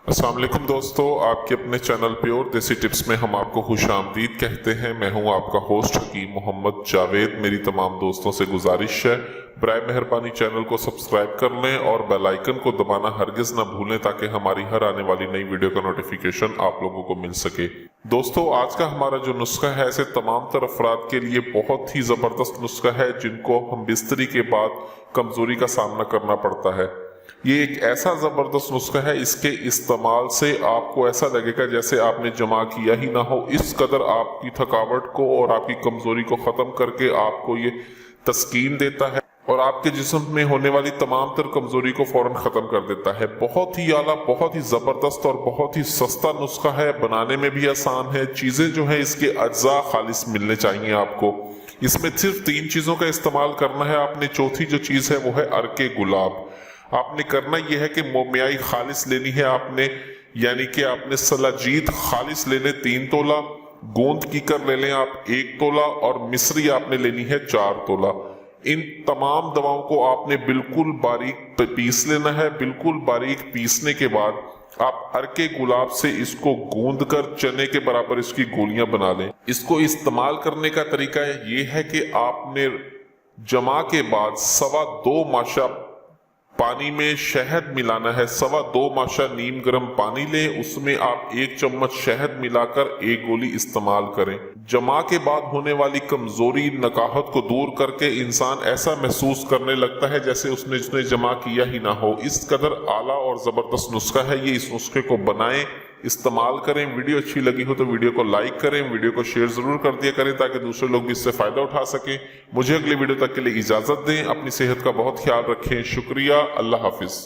अस्सलाम वालेकुम दोस्तों, आपके अपने चैनल प्योर देसी टिप्स में हम आपको खुश आमदीद कहते हैं। मैं हूं आपका होस्ट हकीम मोहम्मद जावेद। मेरी तमाम दोस्तों से गुजारिश है, बराए मेहरबानी चैनल को सब्सक्राइब कर लें और बेल आइकन को दबाना हरगिज ना भूलें ताकि हमारी हर आने वाली नई वीडियो का नोटिफिकेशन आप लोगों को मिल सके। दोस्तों, आज का हमारा जो नुस्खा है ऐसे तमाम तर अफराद के लिए बहुत ही जबरदस्त नुस्खा है जिनको हम बिस्तरी के बाद कमजोरी का सामना करना पड़ता है। ये एक ऐसा जबरदस्त नुस्खा है, इसके इस्तेमाल से आपको ऐसा लगेगा जैसे आपने जमा किया ही ना हो। इस कदर आपकी थकावट को और आपकी कमजोरी को खत्म करके आपको ये तस्कीन देता है और आपके जिस्म में होने वाली तमाम तर कमजोरी को फौरन खत्म कर देता है। बहुत ही आला, बहुत ही जबरदस्त और बहुत ही सस्ता नुस्खा है। बनाने में भी आसान है। चीजें जो है इसके अज्जा खालिस मिलने चाहिए आपको। इसमें सिर्फ 3 चीजों का इस्तेमाल करना है आपने। चौथी जो चीज है वो है अर्के गुलाब। आपने करना यह है कि मोमियाई खालिस लेनी है आपने, यानी कि आपने सलाजीत खालिस लेने 3 तोला, गोंद कीकर ले लें आप 1 तोला और मिस्री आपने लेनी है 4 तोला। इन तमाम दवाओं को आपने बिल्कुल बारीक पीस लेना है। बिल्कुल बारीक पीसने के बाद आप अर्के गुलाब से इसको गूंद कर चने के बराबर इसकी गोलियां बना लें। इसको इस्तेमाल करने का तरीका ये है कि आपने जमा के बाद 2.25 माशा पानी में शहद मिलाना है। 2.25 माशा नीम गर्म पानी लें, उसमें आप 1 चम्मच शहद मिलाकर 1 गोली इस्तेमाल करें। जमा के बाद होने वाली कमजोरी, नकाहत को दूर करके इंसान ऐसा महसूस करने लगता है जैसे उसने जमा किया ही ना हो। इस कदर आला और जबरदस्त नुस्खा है ये। इस नुस्खे को बनाएं, इस्तेमाल करें। वीडियो अच्छी लगी हो तो वीडियो को लाइक करें, वीडियो को शेयर जरूर कर दिया करें ताकि दूसरे लोग भी इससे फायदा उठा सकें। मुझे अगली वीडियो तक के लिए इजाजत दें। अपनी सेहत का बहुत ख्याल रखें। शुक्रिया। अल्लाह हाफिज।